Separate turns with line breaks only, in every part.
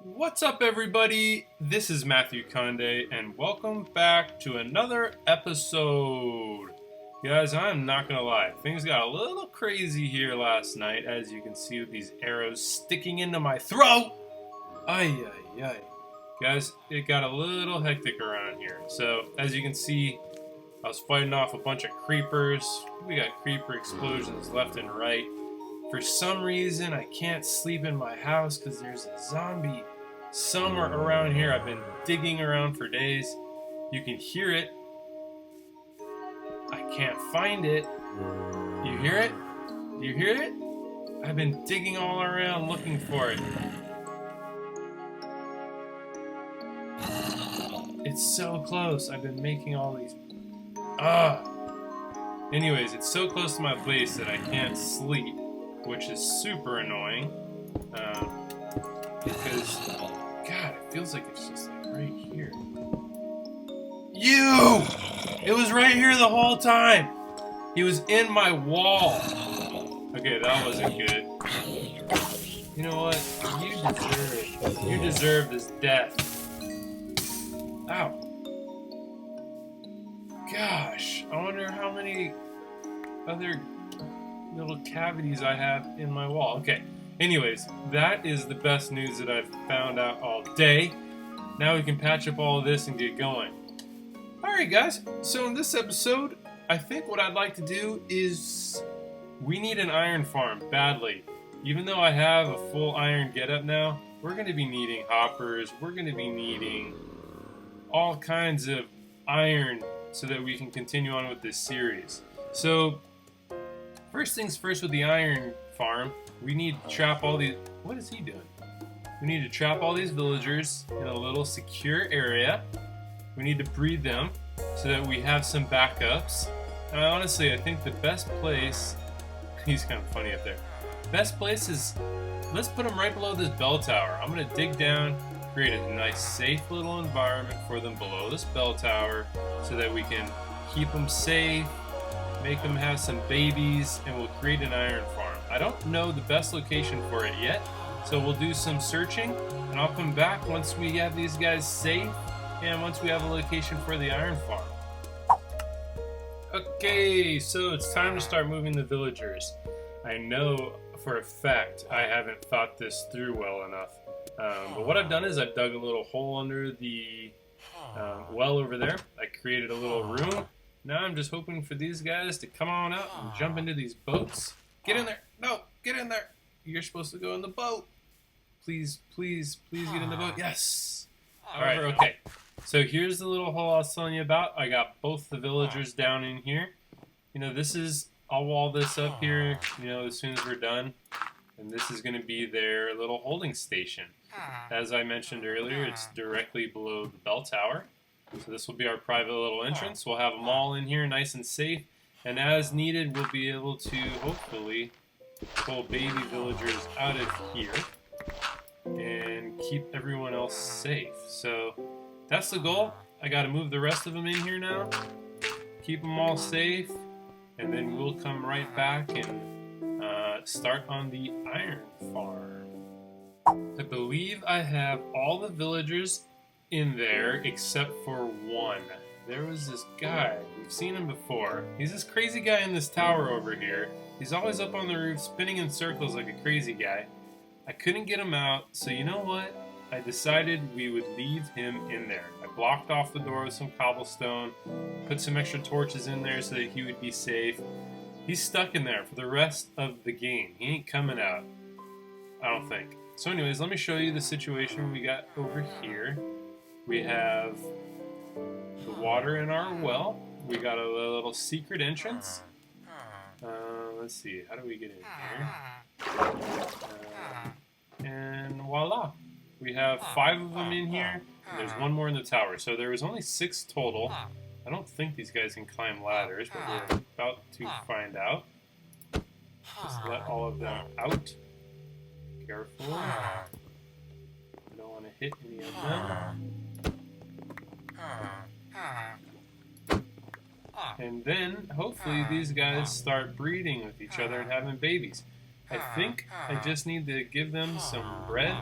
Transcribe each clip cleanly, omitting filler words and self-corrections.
What's up, everybody? This is Mathew Kande, and welcome back to another episode. Guys, I'm not gonna lie, things got a little crazy here last night, as you can see with these arrows sticking into my throat. Ay, ay, ay. Guys, it got a little hectic around here. So, as you can see, I was fighting off a bunch of creepers. We got creeper explosions left and right. For some reason, I can't sleep in my house because there's a zombie somewhere around here. I've been digging around for days. You can hear it. I can't find it. You hear it? You hear it? I've been digging all around looking for it. It's so close. I've been making all these... Anyways, it's so close to my place that I can't sleep, which is super annoying. Because, God, it feels like it's just like right here. You! It was right here the whole time! He was in my wall! Okay, that wasn't good. You know what? You deserve this death. Ow. Gosh, I wonder how many other little cavities I have in my wall. Okay, anyways, that is the best news that I've found out all day. Now we can patch up all of this and get going. Alright guys, so in this episode, I think what I'd like to do is we need an iron farm badly. Even though I have a full iron getup now, we're going to be needing hoppers, we're going to be needing all kinds of iron so that we can continue on with this series. So, first things first with the iron farm, we need to trap all these... What is he doing? We need to trap all these villagers in a little secure area. We need to breed them so that we have some backups. And honestly, I think the best place... He's kind of funny up there. Best place is... Let's put him right below this bell tower. I'm going to dig down, create a nice safe little environment for them below this bell tower so that we can keep them safe, make them have some babies, and we'll create an iron farm. I don't know the best location for it yet, so we'll do some searching, and I'll come back once we have these guys safe, and once we have a location for the iron farm. Okay, so it's time to start moving the villagers. I know for a fact I haven't thought this through well enough, but what I've done is I've dug a little hole under the well over there. I created a little room. Now I'm just hoping for these guys to come on out and jump into these boats. Get in there! No! Get in there! You're supposed to go in the boat! Please, please, please get in the boat. Yes! Alright, okay. So here's the little hole I was telling you about. I got both the villagers down in here. You know, this is... I'll wall this up here, you know, as soon as we're done. And this is going to be their little holding station. As I mentioned earlier, it's directly below the bell tower. So this will be our private little entrance. We'll have them all in here nice and safe. And as needed, we'll be able to, hopefully, pull baby villagers out of here and keep everyone else safe. So that's the goal. I got to move the rest of them in here now. Keep them all safe. And then we'll come right back and start on the iron farm. I believe I have all the villagers in there except for one. There was this guy. We've seen him before. He's this crazy guy in this tower over here. He's always up on the roof spinning in circles like a crazy guy. I couldn't get him out, so you know what? I decided we would leave him in there. I blocked off the door with some cobblestone, put some extra torches in there so that he would be safe. He's stuck in there for the rest of the game. He ain't coming out, I don't think. So anyways, let me show you the situation we got over here. We have the water in our well. We got a little secret entrance. Let's see, how do we get in here? And voila. We have 5 of them in here, and there's one more in the tower. So there was only 6 total. I don't think these guys can climb ladders, but we're about to find out. Just let all of them out. Careful. I don't want to hit any of them. And then, hopefully, these guys start breeding with each other and having babies. I think I just need to give them some bread.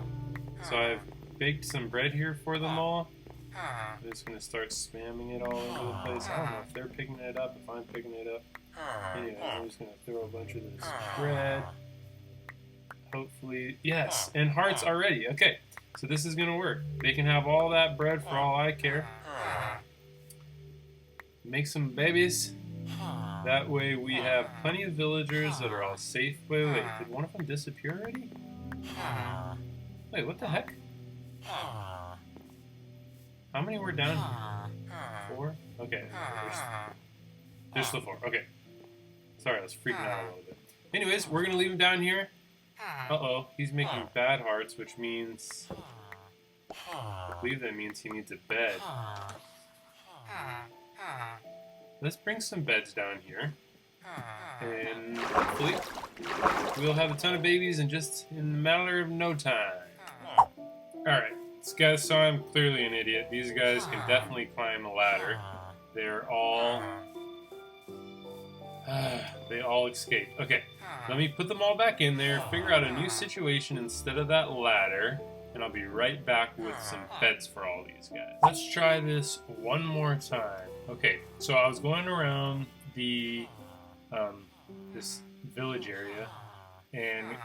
So I've baked some bread here for them all. I'm just going to start spamming it all over the place. I don't know if they're picking it up, if I'm picking it up. Anyway, I'm just going to throw a bunch of this bread. Hopefully, yes, and hearts already. Okay, so this is going to work. They can have all that bread for all I care. Make some babies. That way we have plenty of villagers that are all safe. Wait, did one of them disappear already? Wait, what the heck? How many were down here? 4? Okay, there's still 4. Okay. Sorry, I was freaking out a little bit. Anyways, we're going to leave him down here. Uh-oh, he's making bad hearts, which means... I believe that means he needs a bed. Let's bring some beds down here. And hopefully we'll have a ton of babies in a matter of no time. Alright, this guy saw I'm clearly an idiot. These guys can definitely climb a ladder. They're all... they all escaped. Okay, let me put them all back in there, figure out a new situation instead of that ladder, and I'll be right back with some beds for all these guys. Let's try this one more time. Okay, so I was going around the this village area and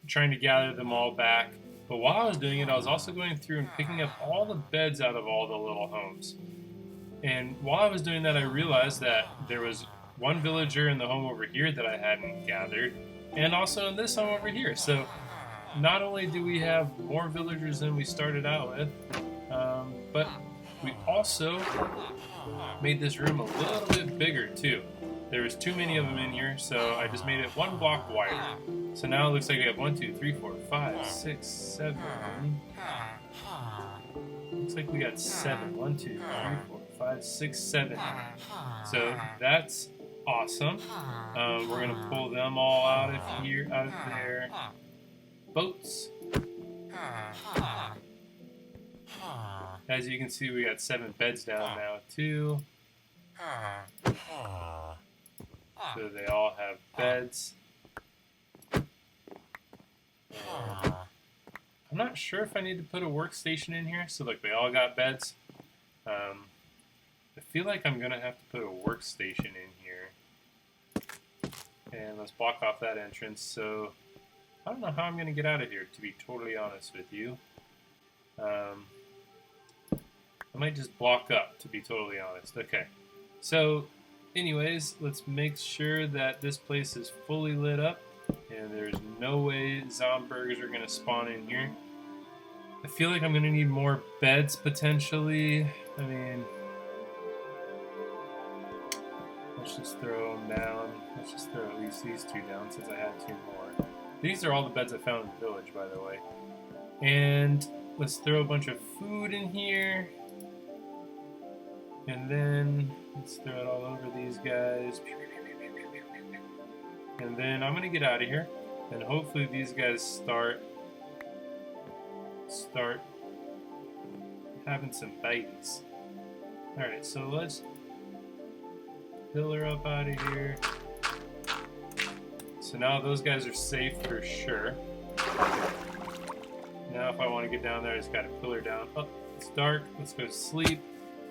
trying to gather them all back, but while I was doing it, I was also going through and picking up all the beds out of all the little homes. And while I was doing that, I realized that there was one villager in the home over here that I hadn't gathered, and also in this home over here. So not only do we have more villagers than we started out with, but we also made this room a little bit bigger too. There was too many of them in here, so I just made it 1 block wider. So now it looks like we have 1, 2, 3, 4, 5, 6, 7. Looks like we got 7. 1, 2, 3, 4, 5, 6, 7. So that's awesome. We're gonna pull them all out of here, out of there. Boats. As you can see, we got 7 beds down now too. So they all have beds. And I'm not sure if I need to put a workstation in here. So look, they all got beds. I feel like I'm gonna have to put a workstation in here. And let's block off that entrance. So I don't know how I'm gonna get out of here, to be totally honest with you. I might just block up, to be totally honest. Okay, so anyways, let's make sure that this place is fully lit up and there's no way zombies are gonna spawn in here. I feel like I'm gonna need more beds potentially. I mean, let's just throw them down. Let's just throw at least these 2 down since I had 2 more. These are all the beds I found in the village, by the way. And let's throw a bunch of food in here. And then let's throw it all over these guys. And then I'm gonna get out of here. And hopefully these guys start having some babies. Alright, so let's pillar up out of here. So now those guys are safe for sure. Now if I want to get down there, I just gotta pillar down. Oh, it's dark, let's go to sleep.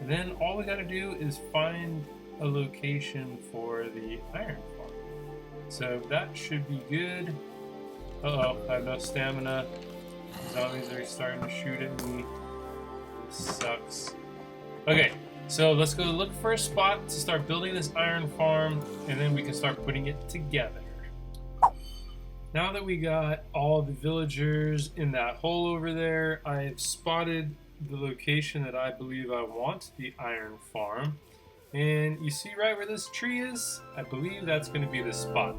And then all we gotta do is find a location for the iron farm. So that should be good. Uh-oh, I have no stamina. Zombies are starting to shoot at me. This sucks. Okay, so let's go look for a spot to start building this iron farm, and then we can start putting it together. Now that we got all the villagers in that hole over there, I've spotted the location that I believe I want, the iron farm. And you see right where this tree is? I believe that's going to be the spot.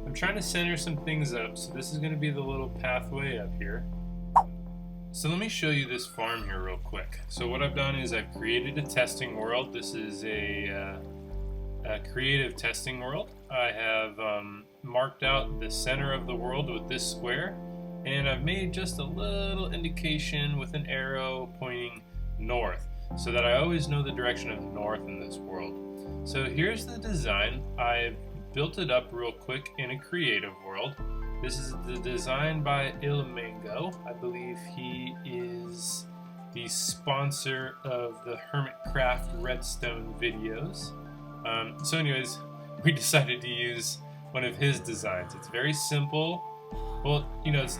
I'm trying to center some things up, so this is going to be the little pathway up here. So let me show you this farm here real quick. So what I've done is I've created a testing world. This is a creative testing world. I have marked out the center of the world with this square, and I've made just a little indication with an arrow pointing north so that I always know the direction of north in this world. So here's the design. I've built it up real quick in a creative world. This is the design by Il Mango. I believe he is the sponsor of the Hermitcraft redstone videos. So anyways, we decided to use one of his designs. It's very simple. Well, you know, it's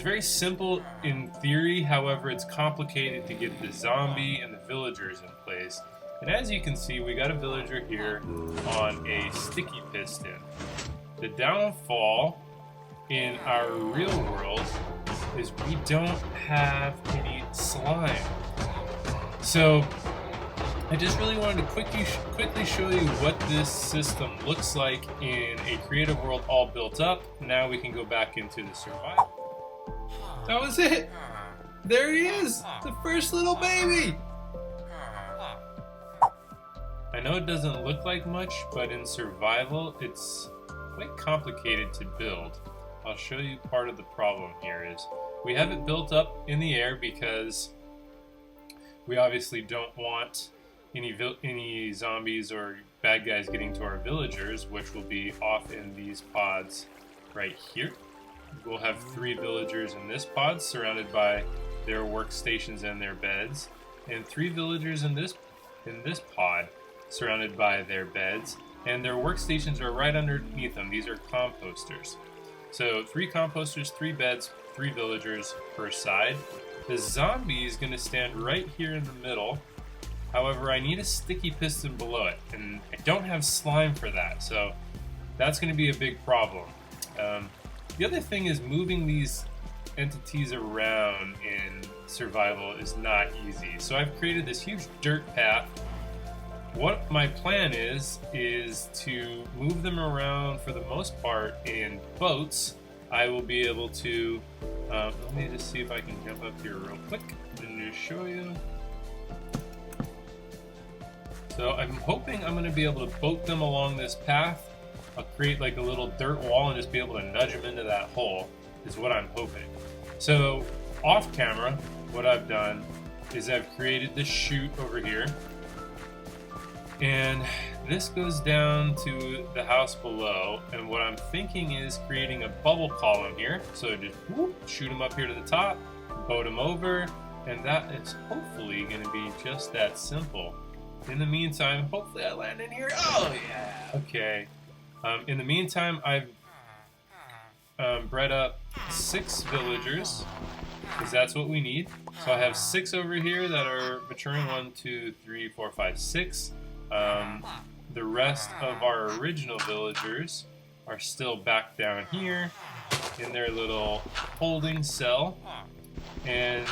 very simple in theory, however, it's complicated to get the zombie and the villagers in place. And as you can see, we got a villager here on a sticky piston. The downfall in our real world is we don't have any slime. So I just really wanted to quickly show you what this system looks like in a creative world all built up. Now we can go back into the survival. That was it! There he is! The first little baby! I know it doesn't look like much, but in survival it's quite complicated to build. I'll show you part of the problem here is we have it built up in the air because we obviously don't want any zombies or bad guys getting to our villagers, which will be off in these pods right here. We'll have 3 villagers in this pod surrounded by their workstations and their beds, and 3 villagers in this pod surrounded by their beds, and their workstations are right underneath them. These are composters. So 3 composters, 3 beds, 3 villagers per side. The zombie is going to stand right here in the middle. However, I need a sticky piston below it, and I don't have slime for that, so that's going to be a big problem. The other thing is moving these entities around in survival is not easy. So I've created this huge dirt path. What my plan is to move them around for the most part in boats. I will be able to, let me just see if I can jump up here real quick and just show you. So I'm hoping I'm going to be able to boat them along this path. I'll create like a little dirt wall and just be able to nudge them into that hole is what I'm hoping. So off camera, what I've done is I've created this chute over here. And this goes down to the house below. And what I'm thinking is creating a bubble column here. So just whoop, shoot them up here to the top, boat them over. And that is hopefully going to be just that simple. In the meantime, hopefully I land in here. Oh yeah. Okay. In the meantime, I've bred up 6 villagers, because that's what we need. So I have 6 over here that are maturing. 1, 2, 3, 4, 5, 6. The rest of our original villagers are still back down here in their little holding cell, and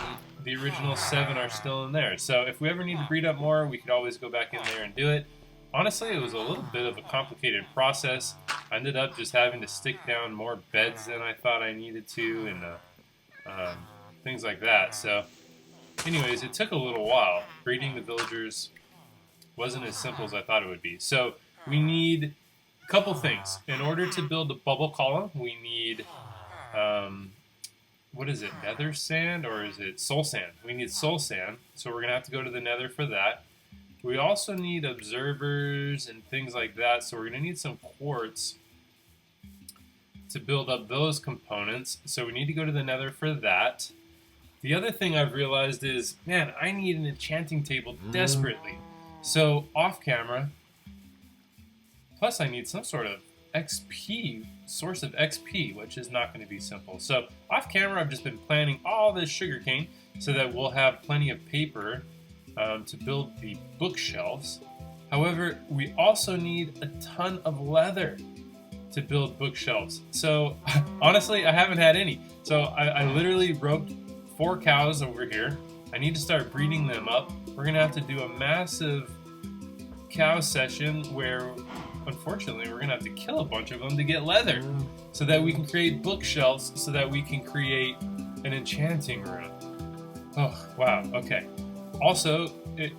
the original 7 are still in there. So if we ever need to breed up more, we could always go back in there and do it. Honestly, it was a little bit of a complicated process. I ended up just having to stick down more beds than I thought I needed to, and things like that. So anyways, it took a little while. Breeding the villagers wasn't as simple as I thought it would be. So we need a couple things. In order to build the bubble column, we need, what is it, nether sand, or is it soul sand? We need soul sand, so we're going to have to go to the nether for that. We also need observers and things like that, so we're going to need some quartz to build up those components. So we need to go to the nether for that. The other thing I've realized is, man, I need an enchanting table desperately. So off camera, plus I need some sort of XP, source of XP, which is not going to be simple. So off camera, I've just been planning all this sugarcane so that we'll have plenty of paper to build the bookshelves. However, we also need a ton of leather to build bookshelves. So honestly, I haven't had any. So I literally roped 4 cows over here. I need to start breeding them up. We're gonna have to do a massive cow session where unfortunately we're gonna have to kill a bunch of them to get leather so that we can create bookshelves, so that we can create an enchanting room. Oh wow, okay. Also, an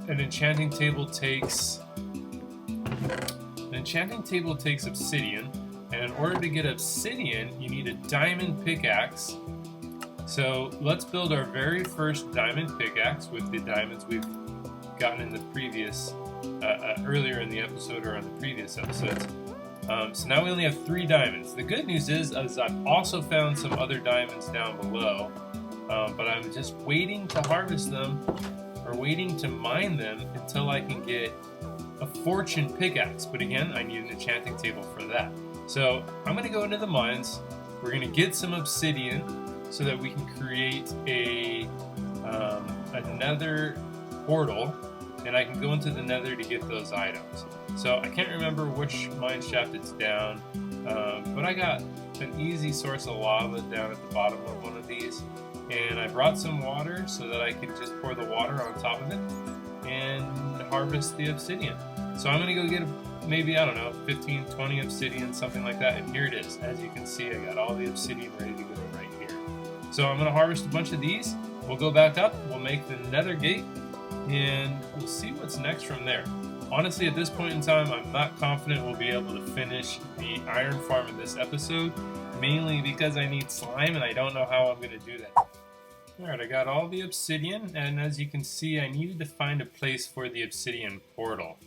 enchanting table takes obsidian, and in order to get obsidian, you need a diamond pickaxe. So let's build our very first diamond pickaxe with the diamonds we've gotten in the previous, earlier in the episode or on the previous episodes. So now we only have 3 diamonds. The good news is I've also found some other diamonds down below, but I'm just waiting to harvest them, or waiting to mine them until I can get a fortune pickaxe. But again, I need an enchanting table for that. So I'm going to go into the mines. We're going to get some obsidian so that we can create another portal, and I can go into the Nether to get those items. So I can't remember which mine shaft it's down, but I got an easy source of lava down at the bottom of one of these, and I brought some water so that I could just pour the water on top of it and harvest the obsidian. So I'm gonna go get maybe, I don't know, 15, 20 obsidian, something like that, and here it is. As you can see, I got all the obsidian ready to go right here. So I'm gonna harvest a bunch of these, we'll go back up, we'll make the Nether gate, and we'll see what's next from there. Honestly, at this point in time, I'm not confident we'll be able to finish the iron farm in this episode, mainly because I need slime and I don't know how I'm going to do that. Alright, I got all the obsidian, and as you can see, I needed to find a place for the obsidian portal.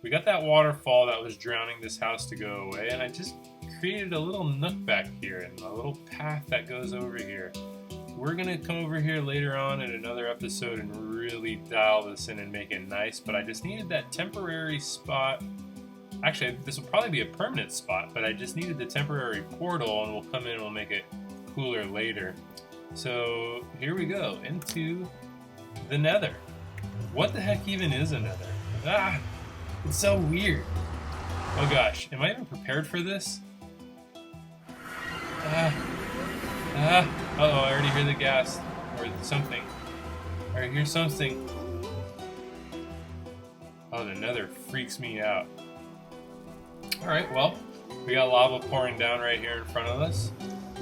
We got that waterfall that was drowning this house to go away, and I just created a little nook back here and a little path that goes over here. We're going to come over here later on in another episode and really dial this in and make it nice, but I just needed that temporary spot. Actually, this will probably be a permanent spot, but I just needed the temporary portal, and we'll come in and we'll make it cooler later. So here we go, into the Nether. What the heck even is a Nether? Ah, it's so weird. Oh gosh, am I even prepared for this? Uh-oh, I already hear the gas, or something. I hear something. Oh, the Nether freaks me out. Alright, well, we got lava pouring down right here in front of us.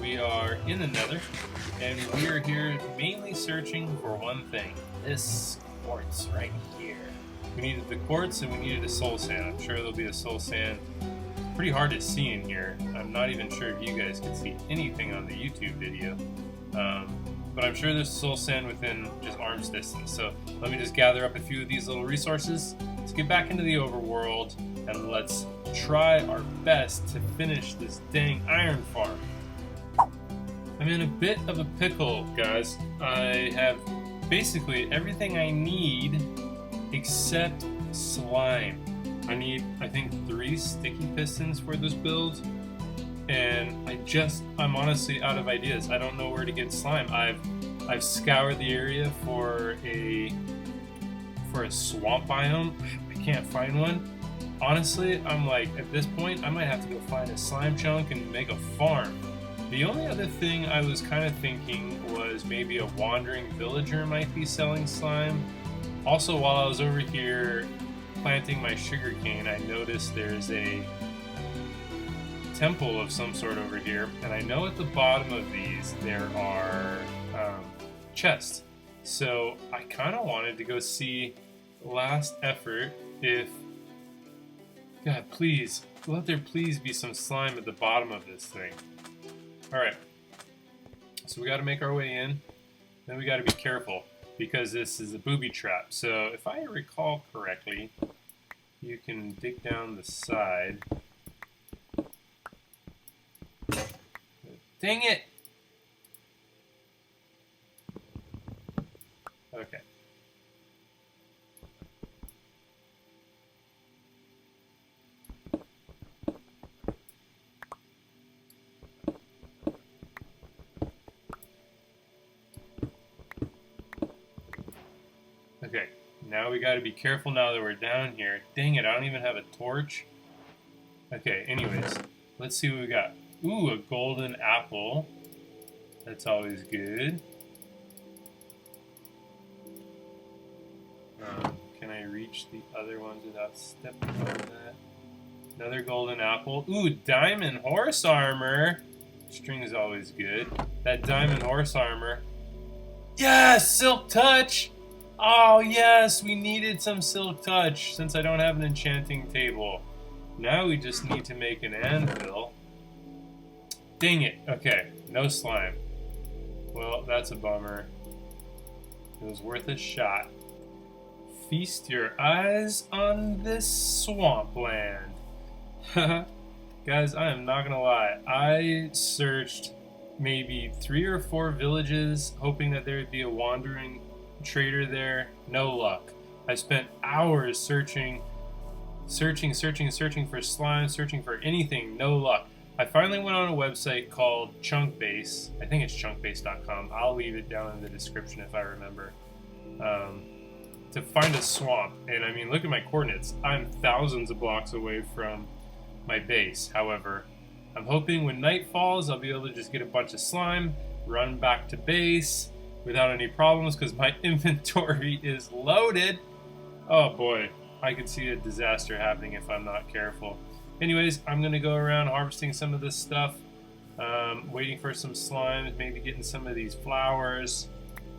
We are in the Nether, and we are here mainly searching for one thing. This quartz right here. We needed the quartz and we needed a soul sand. I'm sure there'll be a soul sand. Pretty hard to see in here. I'm not even sure if you guys can see anything on the YouTube video. But I'm sure there's soul sand within just arm's distance. So let me just gather up a few of these little resources. Let's get back into the overworld and let's try our best to finish this dang iron farm. I'm in a bit of a pickle, guys. I have basically everything I need except slime. I need, I think, 3 sticky pistons for this build, and I'm honestly out of ideas. I don't know where to get slime. I've scoured the area for a swamp biome. I can't find one. Honestly, I'm like, at this point, I might have to go find a slime chunk and make a farm. The only other thing I was kind of thinking was maybe a wandering villager might be selling slime. Also, while I was over here planting my sugarcane, I noticed there's a temple of some sort over here, and I know at the bottom of these there are chests. So I kind of wanted to go see, last effort, if, God, please, let there please be some slime at the bottom of this thing. Alright, so we got to make our way in, then we got to be careful, because this is a booby trap. So if I recall correctly, you can dig down the side. Dang it! Okay. Okay, now we gotta be careful now that we're down here. Dang it, I don't even have a torch. Okay, anyways, let's see what we got. Ooh, a golden apple. That's always good. Can I reach the other ones without stepping on that? Another golden apple. Ooh, diamond horse armor. String is always good. That diamond horse armor. Yes, silk touch! Oh yes, we needed some silk touch since I don't have an enchanting table. Now we just need to make an anvil. Dang it. Okay, no slime. Well, that's a bummer. It was worth a shot. Feast your eyes on this swampland. Guys, I am not gonna lie. I searched maybe 3 or 4 villages, hoping that there would be a wandering trader there. No luck. I spent hours searching for slime, searching for anything. No luck. I finally went on a website called Chunkbase. I think it's chunkbase.com. I'll leave it down in the description if I remember. To find a swamp. And I mean, look at my coordinates. I'm thousands of blocks away from my base. However, I'm hoping when night falls, I'll be able to just get a bunch of slime, run back to base without any problems because my inventory is loaded. Oh boy, I could see a disaster happening if I'm not careful. Anyways, I'm going to go around harvesting some of this stuff, waiting for some slimes, maybe getting some of these flowers,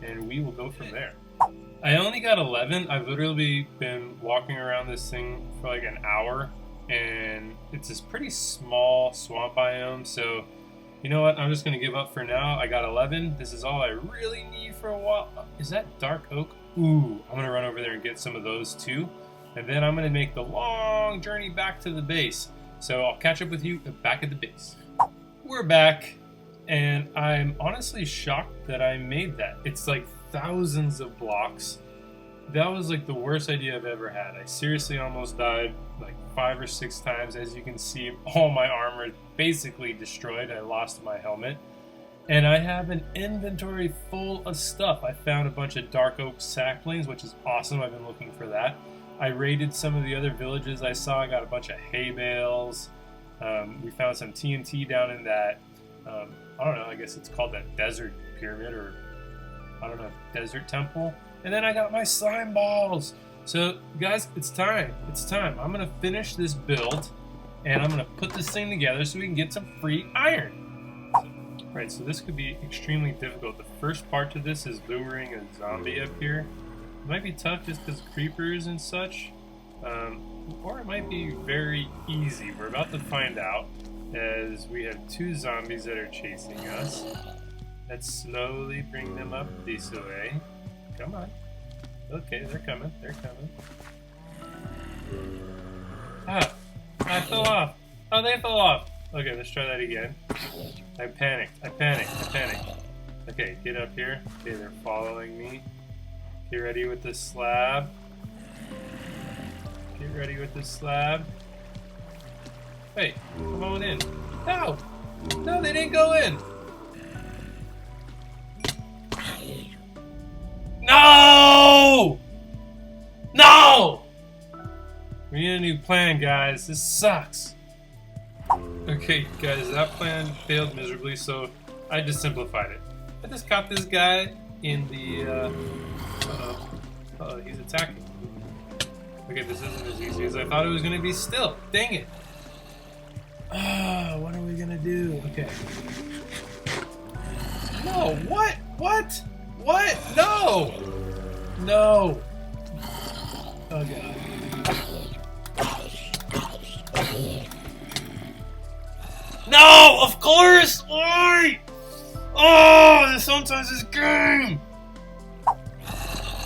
and we will go from there. I only got 11. I've literally been walking around this thing for like an hour, and it's this pretty small swamp biome, so you know what? I'm just going to give up for now. I got 11. This is all I really need for a while. Is that dark oak? Ooh, I'm going to run over there and get some of those too. And then I'm going to make the long journey back to the base. So I'll catch up with you back at the base. We're back, and I'm honestly shocked that I made that. It's like thousands of blocks. That was like the worst idea I've ever had. I seriously almost died like 5 or 6 times. As you can see, all my armor is basically destroyed. I lost my helmet. And I have an inventory full of stuff. I found a bunch of dark oak saplings, which is awesome. I've been looking for that. I raided some of the other villages I saw. I got a bunch of hay bales. We found some TNT down in that, I don't know, I guess it's called that desert pyramid, or I don't know, desert temple. And then I got my slime balls. So guys, it's time. It's time. I'm going to finish this build, and I'm going to put this thing together so we can get some free iron. Right, so this could be extremely difficult. The first part to this is luring a zombie up here. It might be tough just because creepers and such, or it might be very easy. We're about to find out, as we have 2 zombies that are chasing us. Let's slowly bring them up this way. Come on. Okay, they're coming. They're coming. Ah! I fell off. Oh, they fell off. Okay, let's try that again. I panicked. Okay, get up here. Okay, they're following me. Get ready with the slab. Hey, come on in. No! No, they didn't go in! No! No! We need a new plan, guys. This sucks. Okay, guys, that plan failed miserably, so I just simplified it. I just caught this guy in the, he's attacking. Okay, this isn't as easy as I thought it was going to be still. Dang it. What are we going to do? Okay. No, what? What? No! No! Oh, God. No! Of course! Why? Oh, sometimes this game!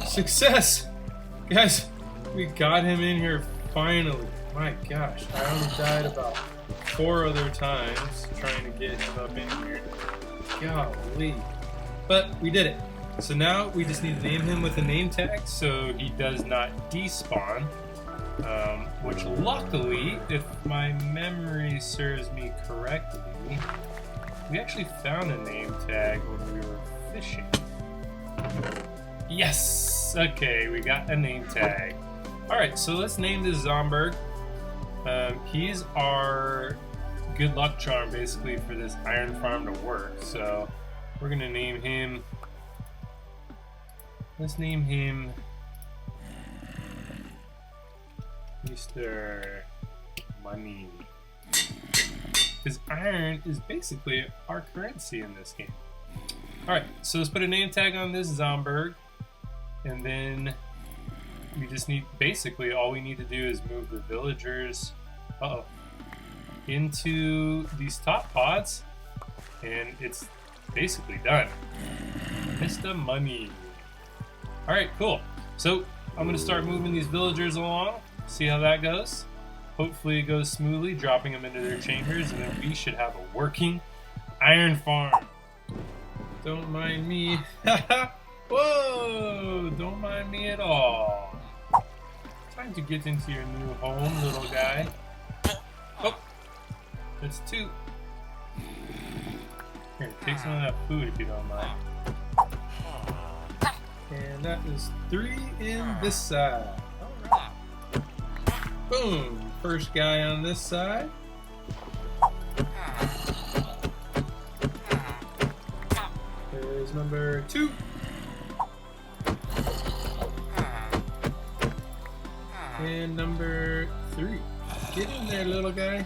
Success! Guys, we got him in here finally. My gosh, I only died about 4 other times trying to get him up in here. Golly. But we did it. So now we just need to name him with a name tag so he does not despawn. Which luckily, if my memory serves me correctly, we actually found a name tag when we were fishing. Yes! Okay, we got a name tag. Alright, so let's name this Zomberg. He's our good luck charm, basically, for this iron farm to work. So we're going to name him... Let's name him... Mr. Money. Because iron is basically our currency in this game. Alright, so let's put a name tag on this Zomberg. And then we just need, basically all we need to do is move the villagers into these top pods. And it's basically done. Mr. Money. Alright, cool. So I'm going to start moving these villagers along. See how that goes. Hopefully it goes smoothly, dropping them into their chambers, and then we should have a working iron farm. Don't mind me. Whoa! Don't mind me at all. Time to get into your new home, little guy. Oh! That's 2. Here, take some of that food if you don't mind. And that is 3 in this side. Alright. Boom! First guy on this side. There's number 2. And number 3. Get in there, little guy.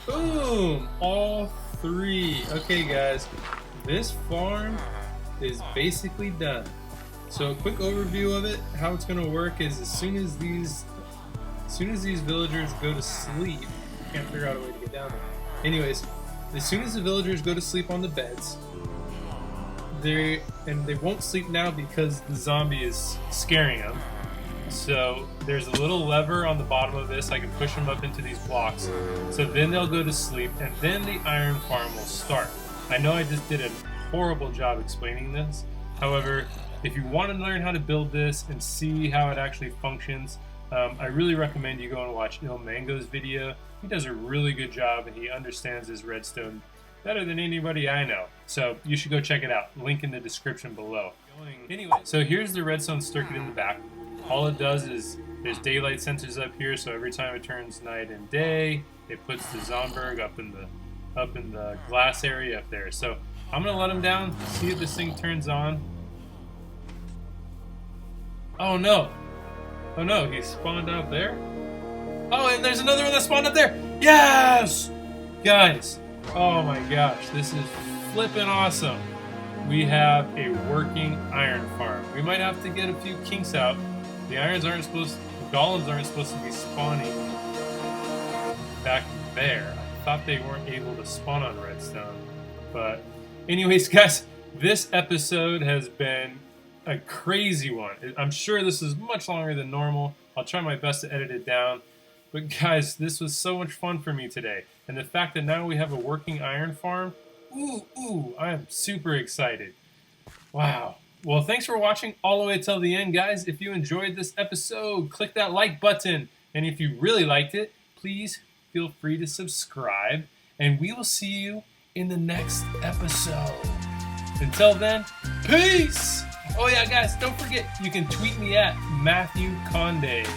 Boom! All 3. Okay, guys. This farm is basically done. So a quick overview of it. How it's going to work is as soon as these villagers go to sleep, can't figure out a way to get down there. Anyways, as soon as the villagers go to sleep on the beds, they won't sleep now because the zombie is scaring them. So there's a little lever on the bottom of this. I can push them up into these blocks. So then they'll go to sleep, and then the iron farm will start. I know I just did a horrible job explaining this. However, if you want to learn how to build this and see how it actually functions, I really recommend you go and watch Il Mango's video. He does a really good job, and he understands his redstone better than anybody I know. So you should go check it out. Link in the description below. Anyway, so here's the redstone circuit in the back. All it does is there's daylight sensors up here, so every time it turns night and day, it puts the Zomberg up in the glass area up there. So I'm gonna let him down, see if this thing turns on. Oh no! Oh no, he spawned out there? Oh, and there's another one that spawned up there! Yes! Guys, oh my gosh, this is flippin' awesome. We have a working iron farm. We might have to get a few kinks out. The golems aren't supposed to be spawning back there. I thought they weren't able to spawn on redstone. But anyways, guys, this episode has been a crazy one. I'm sure this is much longer than normal. I'll try my best to edit it down. But guys, this was so much fun for me today. And the fact that now we have a working iron farm, I am super excited. Wow. Well, thanks for watching all the way till the end, guys. If you enjoyed this episode, click that like button. And if you really liked it, please feel free to subscribe. And we will see you in the next episode. Until then, peace! Oh yeah, guys, don't forget, you can tweet me at Mathew Kande.